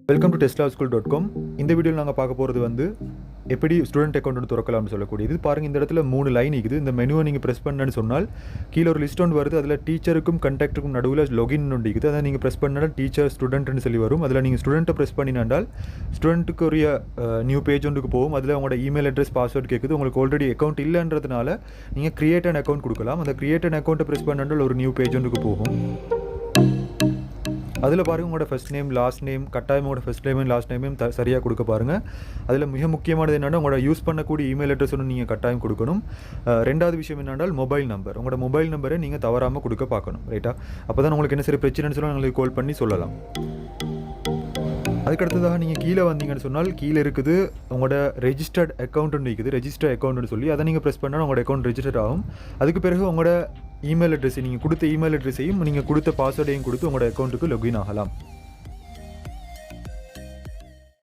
Welcome to teslaschool.com. இந்த வீடியோவில் நாங்கள் பார்க்க போகிறது வந்து எப்படி ஸ்டூடெண்ட் அக்கௌண்ட் வந்து திறக்கலாம்னு சொல்லக்கூடியது. பாருங்கள், இந்த இடத்துல 3 லைன் இருக்குது. இந்த மெனுவை நீங்கள் ப்ரெஸ் பண்ணணும்னு சொன்னால் கீழே ஒரு லிஸ்ட் ஒன்று வருது. அதில் டீச்சருக்கும் கண்டாக்டுக்கும் நடுவில் லொகின் ஒன்று இருக்குது. அதை நீங்கள் ப்ரெஸ் பண்ணால் டீச்சர் ஸ்டூடெண்ட்னு சொல்லி வரும். அதில் நீங்கள் ஸ்டூடெண்ட்டை ப்ரெஸ் பண்ணினால் ஸ்டூடெண்ட்டுக்கு உரிய நியூ பேஜ் ஒன்றுக்கு போகும். அதில் உங்களோட இமெயில் அட்ரஸ் பாஸ்வேர்டு கேட்குது. உங்களுக்கு ஆல்ரெடி அக்கௌண்ட் இல்லைன்றதுனால நீங்கள் கிரியேட் அன் அக்கௌண்ட் கொடுக்கலாம். அந்த கிரியேட் அன் அக்கௌண்ட்டை ப்ரெஸ் பண்ணால் ஒரு நியூ பேஜ் ஒன்றுக்கு போகும். அதில் பாருங்கள், உங்களோட ஃபஸ்ட் நேம் லாஸ்ட் நேம் கட்டாயம் உங்களோட ஃபஸ்ட் நேமும் லாஸ்ட் நேமையும் சரியாக கொடுக்க பாருங்கள். அதில் மிக முக்கியமானது என்னென்னா உங்களோட யூஸ் பண்ணக்கூடிய இமெயில் அட்ரஸ் ஒன்று நீங்கள் கட்டாயம் கொடுக்கணும். ரெண்டாவது விஷயம் என்னென்னால் மொபைல் நம்பர், உங்களோட மொபைல் நம்பரை நீங்கள் தவறாமல் கொடுக்க பார்க்கணும். ரைட்டா? அப்போ தான் உங்களுக்கு என்ன சரி பிரச்சனைன்னு சொல்லி உங்களுக்கு கால் பண்ணி சொல்லலாம். அதுக்கடுத்ததாக நீங்கள் கீழே வந்தீங்கன்னு சொன்னால் கீழே இருக்குது உங்களோட ரெஜிஸ்டர்ட் அக்கௌண்ட்டுன்னு இருக்குது. ரெஜிஸ்டர் அக்கௌண்ட்டுன்னு சொல்லி அதை நீங்கள் ப்ரெஸ் பண்ணால் உங்களோட அக்கௌண்ட் ரெஜிஸ்டர் ஆகும். அதுக்கு பிறகு உங்களோட இமெயில் அட்ரஸ், நீங்கள் கொடுத்த இமெயில் அட்ரஸையும் நீங்கள் கொடுத்த பாஸ்வேர்டையும் கொடுத்து உங்களோட அக்கௌண்ட்டுக்கு லொகின் ஆகலாம்.